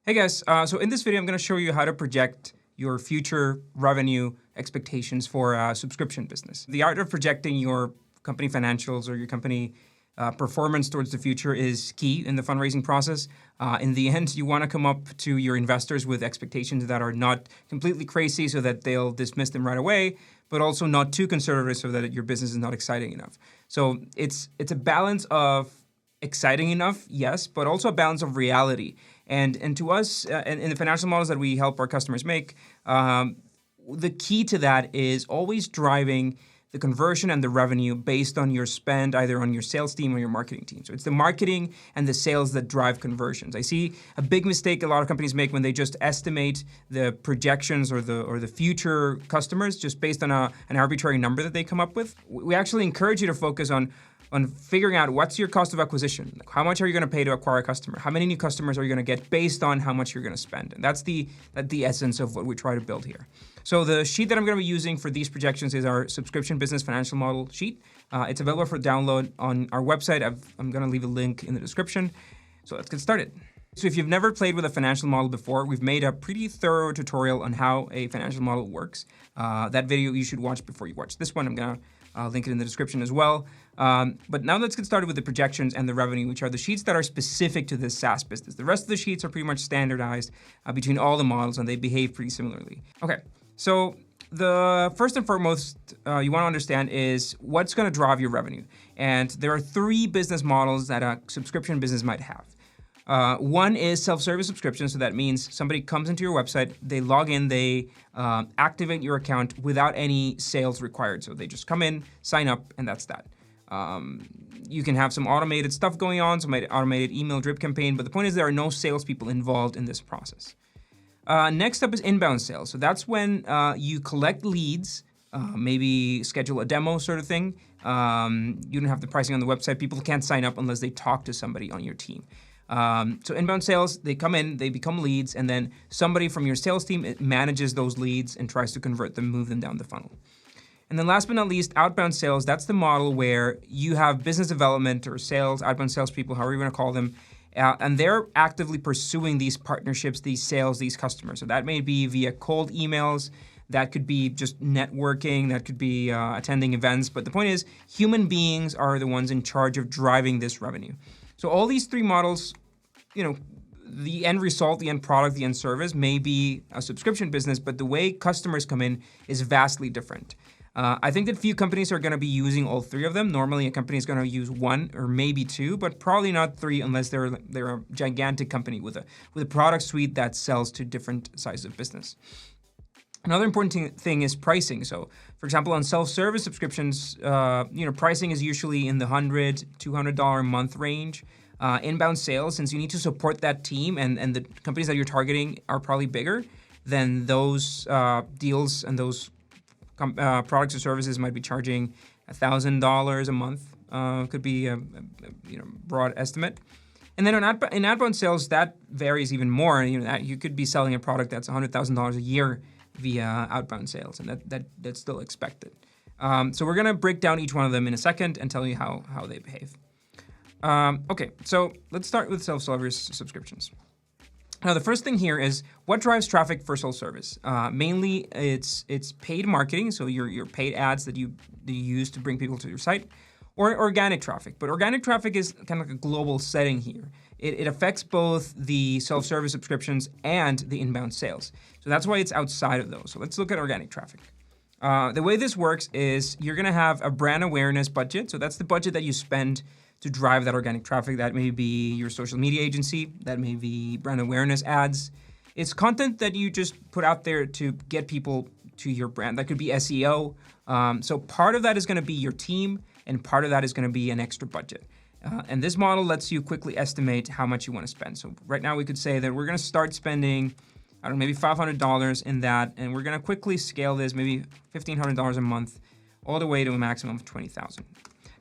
Hey guys, so in this video, I'm going to show you how to project your future revenue expectations for a subscription business. The art of projecting your company financials or your company performance towards the future is key in the fundraising process. In the end, you want to come up to your investors with expectations that are not completely crazy so that they'll dismiss them right away, but also not too conservative so that your business is not exciting enough. So it's a balance of exciting enough, yes, but also a balance of reality. And to us, in the financial models that we help our customers make, the key to that is always driving the conversion and the revenue based on your spend, either on your sales team or your marketing team. So it's the marketing and the sales that drive conversions. I see a big mistake a lot of companies make when they just estimate the projections or the future customers just based on an arbitrary number that they come up with. We actually encourage you to focus on figuring out what's your cost of acquisition. Like how much are you going to pay to acquire a customer? How many new customers are you going to get based on how much you're going to spend? And that's the essence of what we try to build here. So the sheet that I'm going to be using for these projections is our subscription business financial model sheet. It's available for download on our website. I'm going to leave a link in the description. So let's get started. So if you've never played with a financial model before, we've made a pretty thorough tutorial on how a financial model works. That video you should watch before you watch this one. I'm going to link it in the description as well. But now let's get started with the projections and the revenue, which are the sheets that are specific to this SaaS business. The rest of the sheets are pretty much standardized between all the models, and they behave pretty similarly. Okay, so the first and foremost you want to understand is what's going to drive your revenue. And there are three business models that a subscription business might have. One is self-service subscriptions. So that means somebody comes into your website, they log in, they activate your account without any sales required. So they just come in, sign up, and that's that. You can have some automated stuff going on, some automated email drip campaign, but the point is there are no salespeople involved in this process. Next up is inbound sales. So that's when you collect leads, maybe schedule a demo sort of thing. You don't have the pricing on the website. People can't sign up unless they talk to somebody on your team. So inbound sales, they come in, they become leads, and then somebody from your sales team manages those leads and tries to convert them, move them down the funnel. And then last but not least, outbound sales, that's the model where you have business development or sales, outbound salespeople, however you want to call them, and they're actively pursuing these partnerships, these sales, these customers. So that may be via cold emails, that could be just networking, that could be attending events. But the point is, human beings are the ones in charge of driving this revenue. So all these three models, the end result, the end product, the end service may be a subscription business, but the way customers come in is vastly different. I think that few companies are going to be using all three of them. Normally, a company is going to use one or maybe two, but probably not three unless they're a gigantic company with a product suite that sells to different sizes of business. Another important thing is pricing. So, for example, on self-service subscriptions, pricing is usually in the $100, $200 a month range. Inbound sales, since you need to support that team and the companies that you're targeting are probably bigger, then those deals and those products or services might be charging $1,000 a month. Could be a broad estimate. And then in outbound sales, that varies even more. You could be selling a product that's $100,000 a year via outbound sales, and that's still expected. So we're going to break down each one of them in a second and tell you how they behave. Okay, so let's start with self-service subscriptions. Now, the first thing here is what drives traffic for self-service. Mainly, it's paid marketing, so your paid ads that you use to bring people to your site, or organic traffic. But organic traffic is kind of like a global setting here. It affects both the self-service subscriptions and the inbound sales. So that's why it's outside of those. So let's look at organic traffic. The way this works is you're going to have a brand awareness budget. So that's the budget that you spend to drive that organic traffic. That may be your social media agency, that may be brand awareness ads. It's content that you just put out there to get people to your brand. That could be SEO. So part of that is going to be your team, and part of that is going to be an extra budget. And this model lets you quickly estimate how much you want to spend. So right now we could say that we're going to start spending, maybe $500 in that, and we're going to quickly scale this, maybe $1,500 a month, all the way to a maximum of $20,000.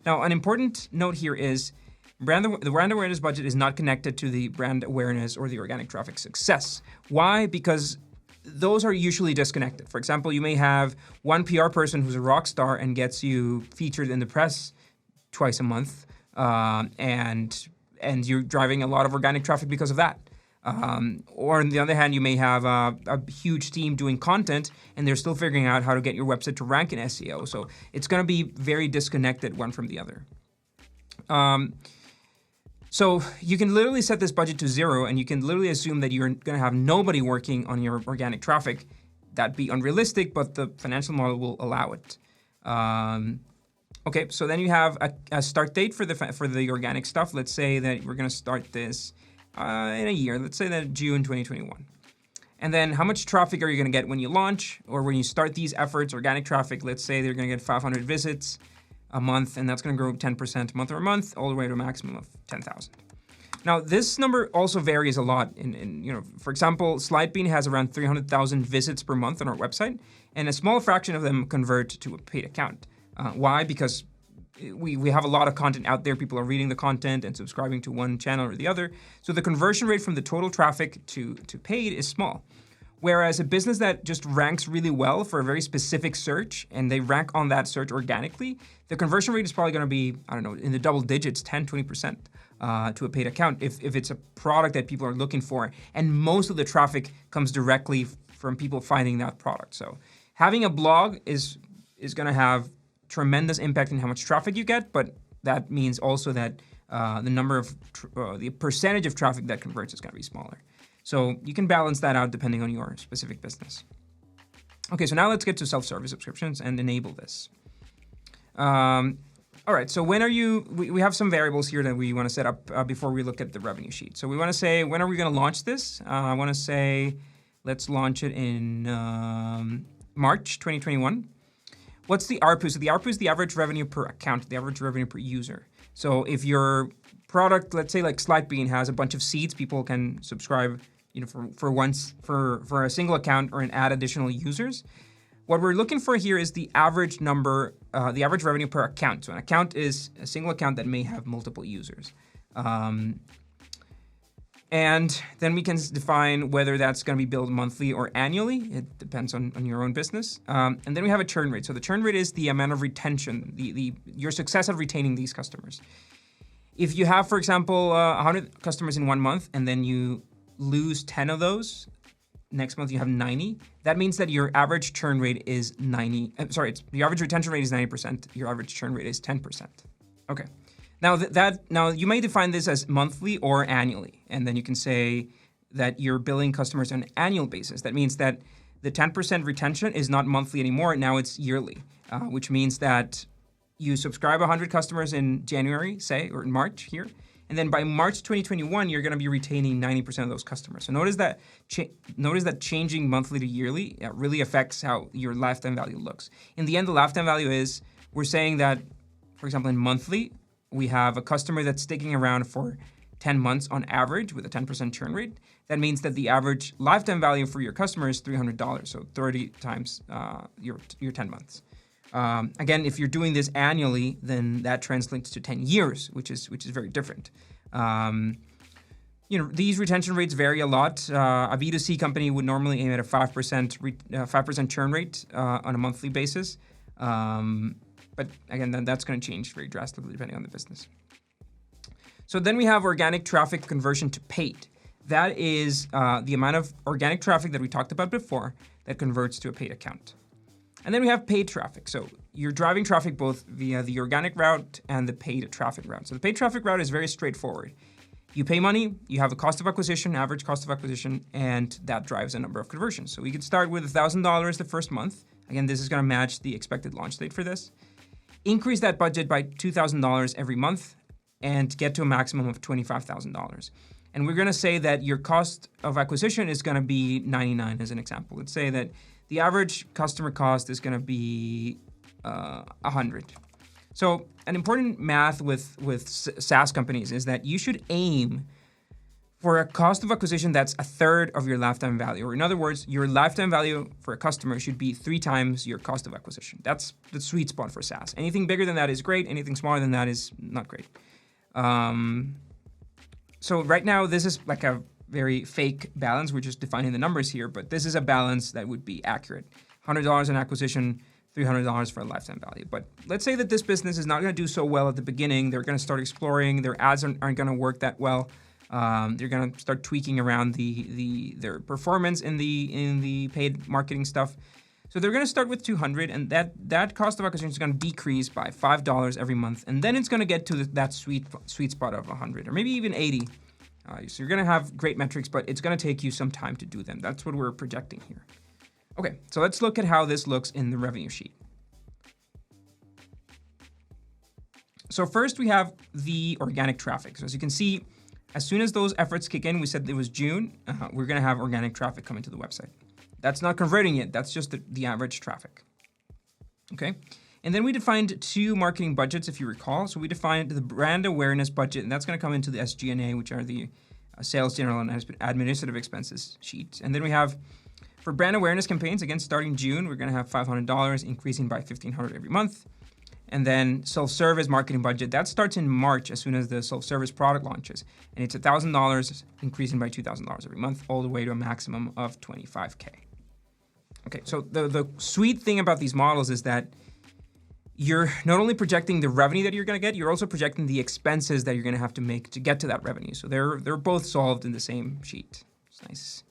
Now, an important note here is the brand awareness budget is not connected to the brand awareness or the organic traffic success. Why? Because those are usually disconnected. For example, you may have one PR person who's a rock star and gets you featured in the press twice a month, and you're driving a lot of organic traffic because of that. Or on the other hand, you may have a huge team doing content and they're still figuring out how to get your website to rank in SEO. So it's going to be very disconnected one from the other. So you can literally set this budget to 0 and you can literally assume that you're going to have nobody working on your organic traffic. That'd be unrealistic, but the financial model will allow it. Okay, so then you have a start date for the organic stuff. Let's say that we're going to start this in a year. Let's say that June 2021. And then how much traffic are you going to get when you launch or when you start these efforts? Organic traffic, let's say they're going to get 500 visits a month, and that's going to grow 10% month over month, all the way to a maximum of 10,000. Now, this number also varies a lot. For example, Slidebean has around 300,000 visits per month on our website, and a small fraction of them convert to a paid account. Why? Because we have a lot of content out there. People are reading the content and subscribing to one channel or the other. So the conversion rate from the total traffic to paid is small. Whereas a business that just ranks really well for a very specific search and they rank on that search organically, the conversion rate is probably going to be, in the double digits, 10, 20% to a paid account if it's a product that people are looking for. And most of the traffic comes directly from people finding that product. So having a blog is going to have tremendous impact on how much traffic you get, but that means also that the percentage of traffic that converts is going to be smaller. So you can balance that out depending on your specific business. Okay, so now let's get to self-service subscriptions and enable this. All right, so we have some variables here that we want to set up before we look at the revenue sheet. So we want to say, when are we going to launch this? I want to say, let's launch it in March 2021. What's the ARPU? So the ARPU is the average revenue per account, the average revenue per user. So if your product, let's say like Slidebean, has a bunch of seats, people can subscribe, for a single account or add additional users. What we're looking for here is the average number, the average revenue per account. So an account is a single account that may have multiple users. And then we can define whether that's going to be billed monthly or annually. It depends on your own business. And then we have a churn rate. So the churn rate is the amount of retention, your success at retaining these customers. If you have, for example, 100 customers in 1 month and then you lose 10 of those, next month you have 90, that means that your average churn rate is your average retention rate is 90%, your average churn rate is 10%. Okay. Now you may define this as monthly or annually, and then you can say that you're billing customers on an annual basis. That means that the 10% retention is not monthly anymore, now it's yearly, which means that you subscribe 100 customers in January, say, or in March here, and then by March 2021, you're going to be retaining 90% of those customers. So notice that changing monthly to yearly really affects how your lifetime value looks. In the end, the lifetime value is, we're saying that, for example, in monthly, we have a customer that's sticking around for 10 months on average with a 10% churn rate. That means that the average lifetime value for your customer is $300, so 30 times your 10 months. Again, if you're doing this annually, then that translates to 10 years, which is very different. These retention rates vary a lot. A B2C company would normally aim at a 5% churn rate on a monthly basis. But again, that's going to change very drastically depending on the business. So then we have organic traffic conversion to paid. That is the amount of organic traffic that we talked about before that converts to a paid account. And then we have paid traffic. So you're driving traffic both via the organic route and the paid traffic route. So the paid traffic route is very straightforward. You pay money, you have a cost of acquisition, average cost of acquisition, and that drives a number of conversions. So we could start with $1,000 the first month. Again, this is going to match the expected launch date for this. Increase that budget by $2,000 every month and get to a maximum of $25,000. And we're going to say that your cost of acquisition is going to be $99 as an example. Let's say that the average customer cost is going to be $100. So an important math with SaaS companies is that you should aim for a cost of acquisition that's a third of your lifetime value. Or in other words, your lifetime value for a customer should be 3 times your cost of acquisition. That's the sweet spot for SaaS. Anything bigger than that is great. Anything smaller than that is not great. So right now, this is like a very fake balance. We're just defining the numbers here, but this is a balance that would be accurate. $100 in acquisition, $300 for a lifetime value. But let's say that this business is not going to do so well at the beginning. They're going to start exploring. Their ads aren't going to work that well. They're going to start tweaking around their performance in the paid marketing stuff. So they're going to start with 200, and that cost of acquisition is going to decrease by $5 every month, and then it's going to get to that sweet spot of 100 or maybe even 80. So you're going to have great metrics, but it's going to take you some time to do them. That's what we're projecting here. Okay, so let's look at how this looks in the revenue sheet. So first we have the organic traffic. So as you can see, as soon as those efforts kick in, we said it was June, we're going to have organic traffic coming to the website. That's not converting yet. That's just the average traffic. Okay. And then we defined 2 marketing budgets, if you recall. So we defined the brand awareness budget, and that's going to come into the SG&A, which are the sales, general, and administrative expenses sheet. And then we have, for brand awareness campaigns, again, starting June, we're going to have $500, increasing by $1,500 every month. And then self-service marketing budget, that starts in March as soon as the self-service product launches. And it's $1,000, increasing by $2,000 every month, all the way to a maximum of $25K. Okay, so the sweet thing about these models is that you're not only projecting the revenue that you're going to get, you're also projecting the expenses that you're going to have to make to get to that revenue. So they're both solved in the same sheet. It's nice.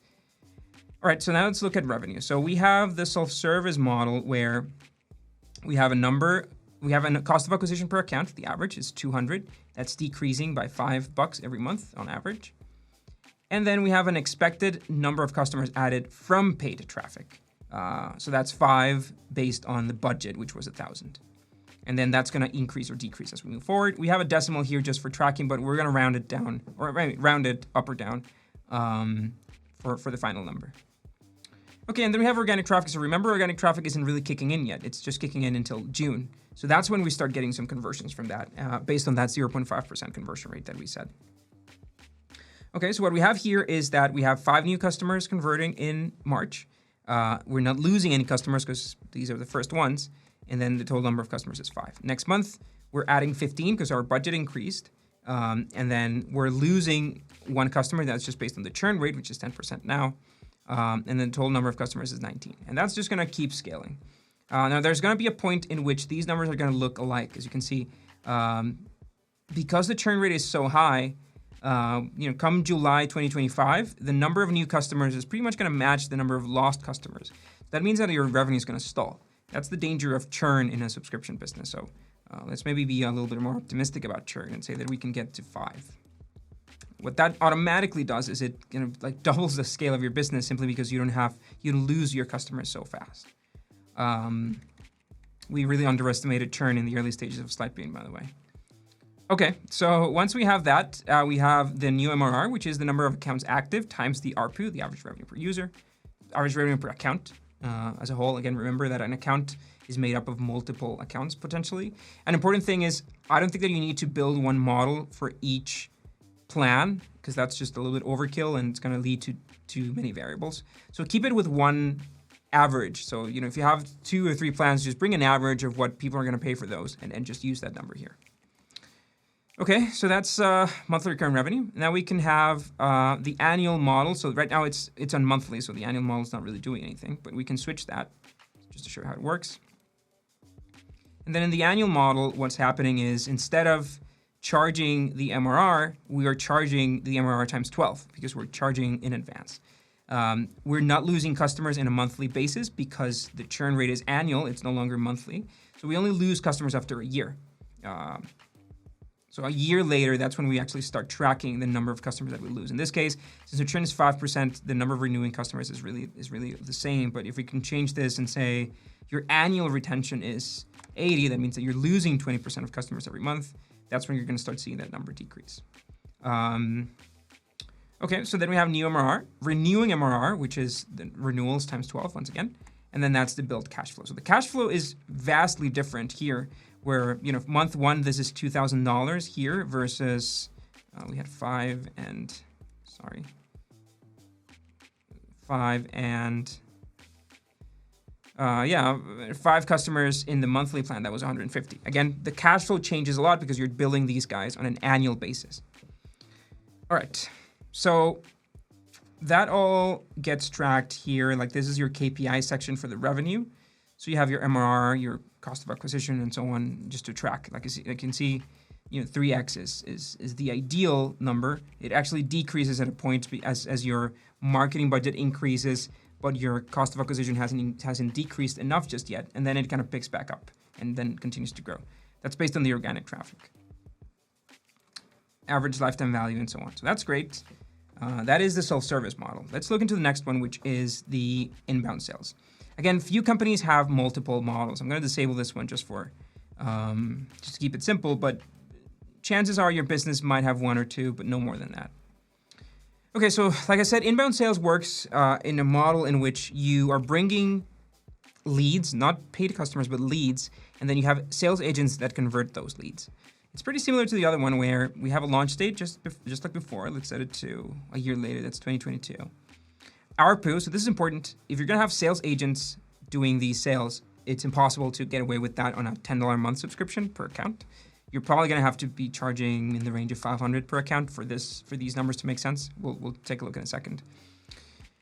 All right, so now let's look at revenue. So we have the self-service model where we have a number. We have a cost of acquisition per account. The average is 200. That's decreasing by $5 every month on average. And then we have an expected number of customers added from paid traffic. So that's 5 based on the budget, which was 1,000. And then that's going to increase or decrease as we move forward. We have a decimal here just for tracking, but we're going to round it down, or round it up or down for the final number. Okay, and then we have organic traffic. So remember, organic traffic isn't really kicking in yet. It's just kicking in until June. So that's when we start getting some conversions from that, based on that 0.5% conversion rate that we said. Okay, so what we have here is that we have 5 new customers converting in March. We're not losing any customers because these are the first ones. And then the total number of customers is 5. Next month, we're adding 15 because our budget increased. And then we're losing 1 customer. That's just based on the churn rate, which is 10% now. And then the total number of customers is 19. And that's just going to keep scaling. Now, there's going to be a point in which these numbers are going to look alike. As you can see, because the churn rate is so high, come July 2025, the number of new customers is pretty much going to match the number of lost customers. That means that your revenue is going to stall. That's the danger of churn in a subscription business. So let's maybe be a little bit more optimistic about churn and say that we can get to 5. What that automatically does is it doubles the scale of your business simply because you lose your customers so fast. We really underestimated churn in the early stages of Slidebean, by the way. Okay, so once we have that, we have the new MRR, which is the number of accounts active times the ARPU, the average revenue per user, average revenue per account as a whole. Again, remember that an account is made up of multiple accounts potentially. An important thing is I don't think that you need to build one model for each plan because that's just a little bit overkill and it's going to lead to too many variables. So keep it with one average. So, if you have 2 or 3 plans, just bring an average of what people are going to pay for those and just use that number here. Okay, so that's monthly recurring revenue. Now we can have the annual model. So right now it's on monthly, so the annual model is not really doing anything, but we can switch that just to show how it works. And then in the annual model, what's happening is instead of charging the MRR, we are charging the MRR times 12 because we're charging in advance. We're not losing customers in a monthly basis because the churn rate is annual. It's no longer monthly. So we only lose customers after a year. So a year later, that's when we actually start tracking the number of customers that we lose. In this case, since the churn is 5%, the number of renewing customers is really the same. But if we can change this and say your annual retention is 80, that means that you're losing 20% of customers every month. That's when you're going to start seeing that number decrease. Okay, so then we have new MRR, renewing MRR, which is the renewals times 12 once again. And then that's the billed cash flow. So the cash flow is vastly different here, where, month 1, this is $2,000 here versus we had 5 and 5 customers in the monthly plan. That was 150. Again, the cash flow changes a lot because you're billing these guys on an annual basis. All right, so that all gets tracked here. Like this is your KPI section for the revenue. So you have your MRR, your cost of acquisition, and so on, just to track. Like you can see, 3x is the ideal number. It actually decreases at a point as your marketing budget increases, but your cost of acquisition hasn't decreased enough just yet, and then it kind of picks back up and then continues to grow. That's based on the organic traffic, average lifetime value, and so on. So that's great. That is the self-service model. Let's look into the next one, which is the inbound sales. Again, few companies have multiple models. I'm going to disable this one just to keep it simple, but chances are your business might have one or two, but no more than that. Okay, so like I said, inbound sales works in a model in which you are bringing leads, not paid customers, but leads, and then you have sales agents that convert those leads. It's pretty similar to the other one where we have a launch date just like before. Let's set it to a year later. That's 2022. ARPU, so this is important. If you're going to have sales agents doing these sales, it's impossible to get away with that on a $10 a month subscription per account. You're probably going to have to be charging in the range of $500 per account for these numbers to make sense. We'll take a look in a second.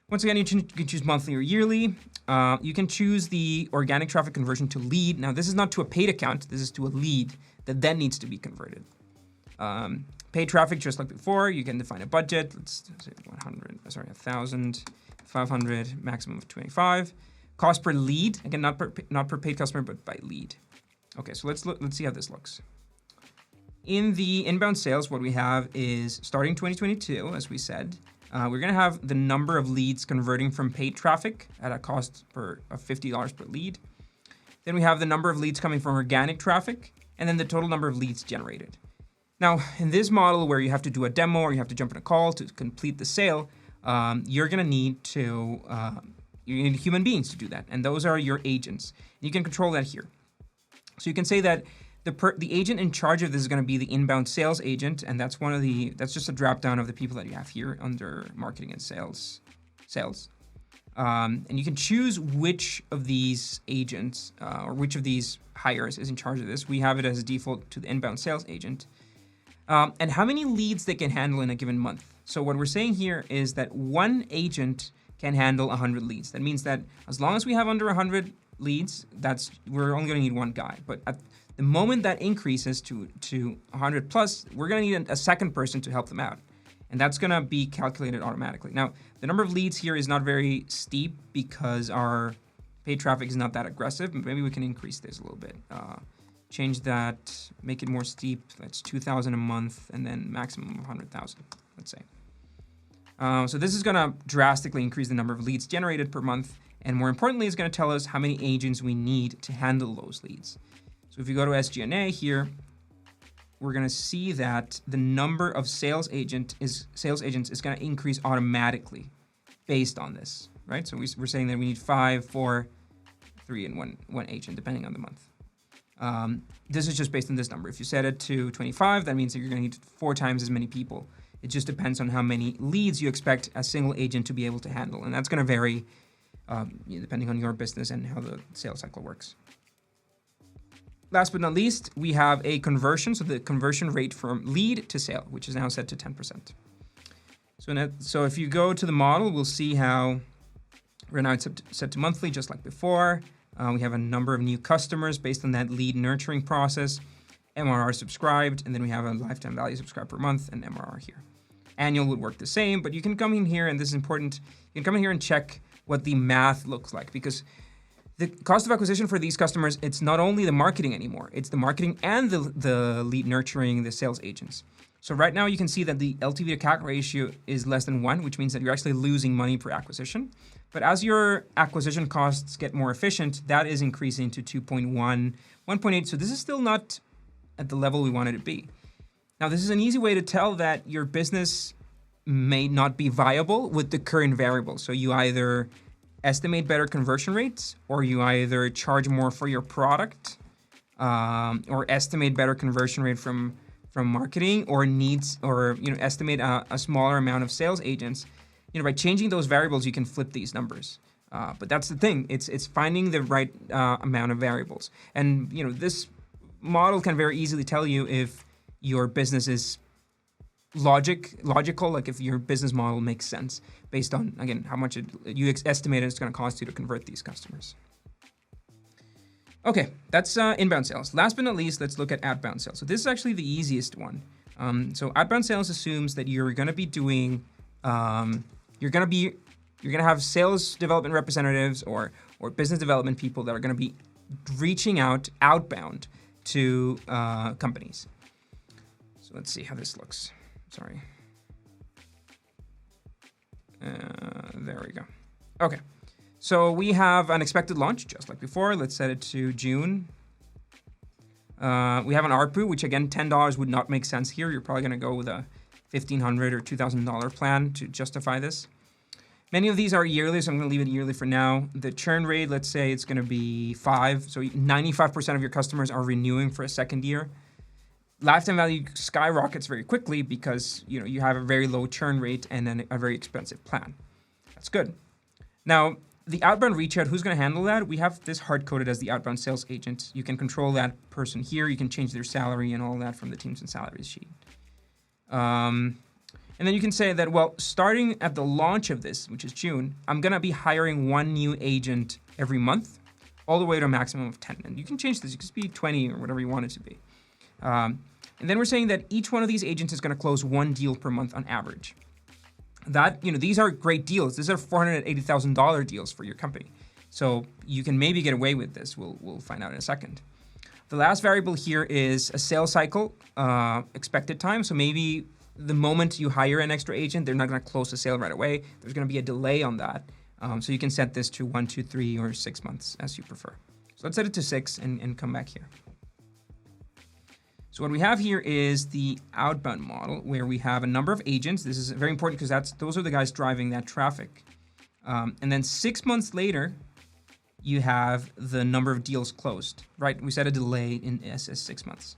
Once again, you can choose monthly or yearly. You can choose the organic traffic conversion to lead. Now, this is not to a paid account. This is to a lead that then needs to be converted. Paid traffic, just like before, you can define a budget. Let's say 1,000, 500, maximum of 25. Cost per lead, again, not per paid customer, but by lead. Okay, so let's see how this looks. In the inbound sales, what we have is starting 2022, as we said, we're going to have the number of leads converting from paid traffic at a cost of $50 per lead. Then we have the number of leads coming from organic traffic, and then the total number of leads generated. Now, in this model where you have to do a demo or you have to jump on a call to complete the sale, you're going to need human beings to do that, and those are your agents. You can control that here. So you can say that the agent in charge of this is going to be the inbound sales agent, and that's just a drop down of the people that you have here under marketing and sales. And you can choose which of these agents or which of these hires is in charge of this. We have it as a default to the inbound sales agent. And how many leads they can handle in a given month. So what we're saying here is that one agent can handle 100 leads. That means that as long as we have under 100 leads, we're only going to need one guy. But at the moment that increases to 100 plus, we're going to need a second person to help them out. And that's going to be calculated automatically. Now, the number of leads here is not very steep because our paid traffic is not that aggressive. Maybe we can increase this a little bit. Change that, make it more steep. That's 2,000 a month, and then maximum of 100,000, let's say. So this is going to drastically increase the number of leads generated per month. And more importantly, it's going to tell us how many agents we need to handle those leads. So if you go to SG&A here, we're going to see that the number of sales agents is going to increase automatically based on this, right? So we're saying that we need 5, 4, 3, and one agent, depending on the month. This is just based on this number. If you set it to 25, that means that you're going to need 4 times as many people. It just depends on how many leads you expect a single agent to be able to handle. And that's going to vary depending on your business and how the sales cycle works. Last but not least, we have a conversion. So the conversion rate from lead to sale, which is now set to 10%. So if you go to the model, we'll see how right now it's set to monthly, just like before. We have a number of new customers based on that lead nurturing process, MRR subscribed, and then we have a lifetime value subscribed per month and MRR here. Annual would work the same, but you can come in here, and this is important, you can come in here and check what the math looks like, because the cost of acquisition for these customers, it's not only the marketing anymore, it's the marketing and the lead nurturing, the sales agents. So right now you can see that the LTV to CAC ratio is less than 1, which means that you're actually losing money per acquisition. But as your acquisition costs get more efficient, that is increasing to 2.1, 1.8. So this is still not at the level we want it to be. Now, this is an easy way to tell that your business may not be viable with the current variables. So you either estimate better conversion rates, or you either charge more for your product, or estimate better conversion rate from marketing, or estimate a smaller amount of sales agents. By changing those variables, you can flip these numbers. But that's the thing; it's finding the right amount of variables. And this model can very easily tell you if your business is logical, like if your business model makes sense based on, again, how much you estimate it's going to cost you to convert these customers. Okay, that's inbound sales. Last but not least, let's look at outbound sales. So this is actually the easiest one. So outbound sales assumes that you're going to be doing, you're going to have sales development representatives or business development people that are going to be reaching out outbound to companies. So let's see how this looks. Sorry. There we go. Okay. So we have an expected launch, just like before. Let's set it to June. We have an ARPU, which again, $10 would not make sense here. You're probably going to go with a $1,500 or $2,000 plan to justify this. Many of these are yearly, so I'm going to leave it yearly for now. The churn rate, let's say it's going to be 5. So 95% of your customers are renewing for a second year. Lifetime value skyrockets very quickly because you have a very low churn rate and then a very expensive plan. That's good. Now, the outbound reach out, who's going to handle that? We have this hard-coded as the outbound sales agent. You can control that person here. You can change their salary and all that from the teams and salaries sheet. And then you can say that, well, starting at the launch of this, which is June, I'm going to be hiring 1 new agent every month, all the way to a maximum of 10. And you can change this. It could be 20 or whatever you want it to be. And then we're saying that each one of these agents is going to close 1 deal per month on average. That, these are great deals. These are $480,000 deals for your company. So you can maybe get away with this. We'll find out in a second. The last variable here is a sales cycle, expected time. So maybe the moment you hire an extra agent, they're not going to close the sale right away. There's going to be a delay on that. So you can set this to 1, 2, 3, or 6 months as you prefer. So let's set it to 6 and come back here. So what we have here is the outbound model where we have a number of agents. This is very important because those are the guys driving that traffic. And then 6 months later, you have the number of deals closed, right? We set a delay in as 6 months.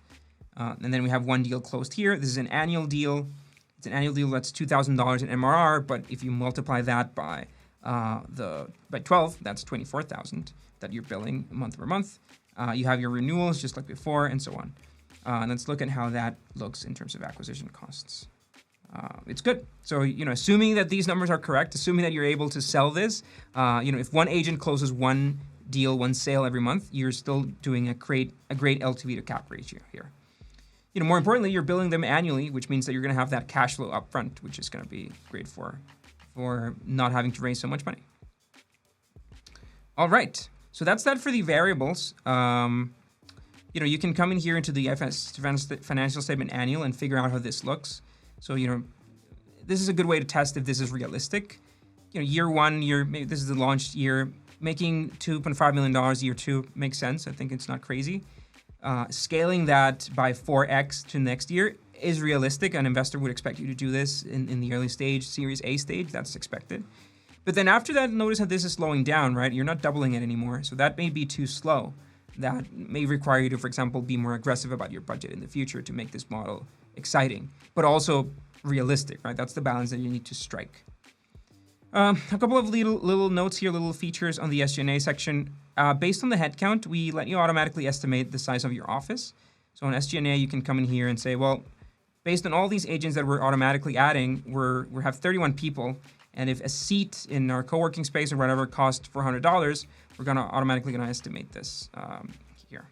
And then we have 1 deal closed here. This is an annual deal. It's an annual deal that's $2,000 in MRR, but if you multiply that by 12, that's $24,000 that you're billing month over month. You have your renewals just like before, and so on. And let's look at how that looks in terms of acquisition costs. It's good. So, assuming that these numbers are correct, assuming that you're able to sell this, if 1 agent closes 1 deal, 1 sale every month, you're still doing a great LTV to CAC ratio here. More importantly, you're billing them annually, which means that you're going to have that cash flow up front, which is going to be great for not having to raise so much money. All right. So that's that for the variables. You can come in here into the financial statement annual and figure out how this looks. So, this is a good way to test if this is realistic. Year 1, maybe this is the launch year, making $2.5 million year 2 makes sense. I think it's not crazy. Scaling that by 4x to next year is realistic. An investor would expect you to do this in the early stage, Series A stage. That's expected. But then after that, notice how this is slowing down, right? You're not doubling it anymore. So that may be too slow. That may require you to, for example, be more aggressive about your budget in the future to make this model exciting, but also realistic, right? That's the balance that you need to strike. A couple of little notes here, little features on the SG&A section. Based on the headcount, we let you automatically estimate the size of your office. So on SG&A, you can come in here and say, well, based on all these agents that we're automatically adding, we have 31 people. And if a seat in our co-working space or whatever costs $400, we're automatically going to estimate this here.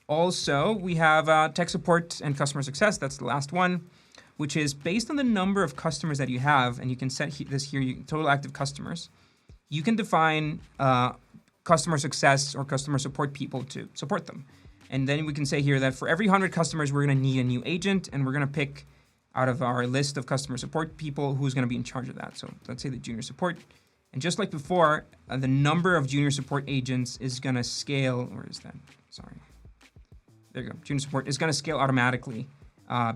Also, we have tech support and customer success. That's the last one, which is based on the number of customers that you have, and you can set this here, total active customers. You can define customer success or customer support people to support them. And then we can say here that for every 100 customers, we're going to need a new agent, and we're going to pick out of our list of customer support people who's going to be in charge of that. So let's say the junior support. And just like before, the number of junior support agents is going to scale. Where is that? Sorry. There you go. Junior support is going to scale automatically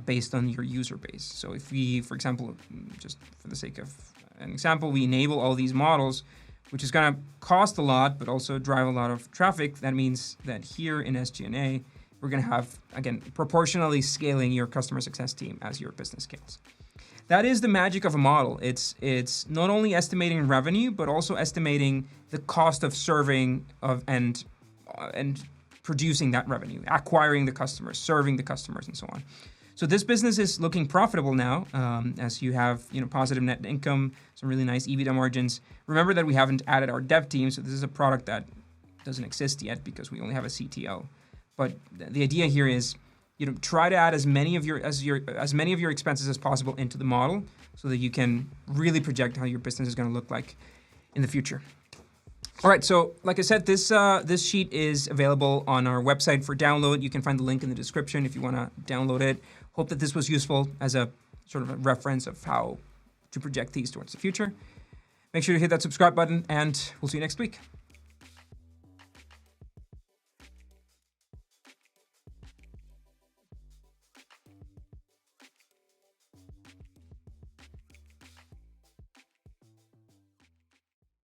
based on your user base. So if we, for example, just for the sake of an example, we enable all these models, which is going to cost a lot, but also drive a lot of traffic. That means that here in SG&A, we're going to have, again, proportionally scaling your customer success team as your business scales. That is the magic of a model. It's not only estimating revenue, but also estimating the cost of serving and producing that revenue, acquiring the customers, serving the customers, and so on. So this business is looking profitable now, as you have positive net income, some really nice EBITDA margins. Remember that we haven't added our dev team, so this is a product that doesn't exist yet because we only have a CTO. But the idea here is, try to add as many of your expenses as possible into the model so that you can really project how your business is going to look like in the future. All right, so like I said, this sheet is available on our website for download. You can find the link in the description if you want to download it. Hope that this was useful as a sort of a reference of how to project these towards the future. Make sure to hit that subscribe button, and we'll see you next week.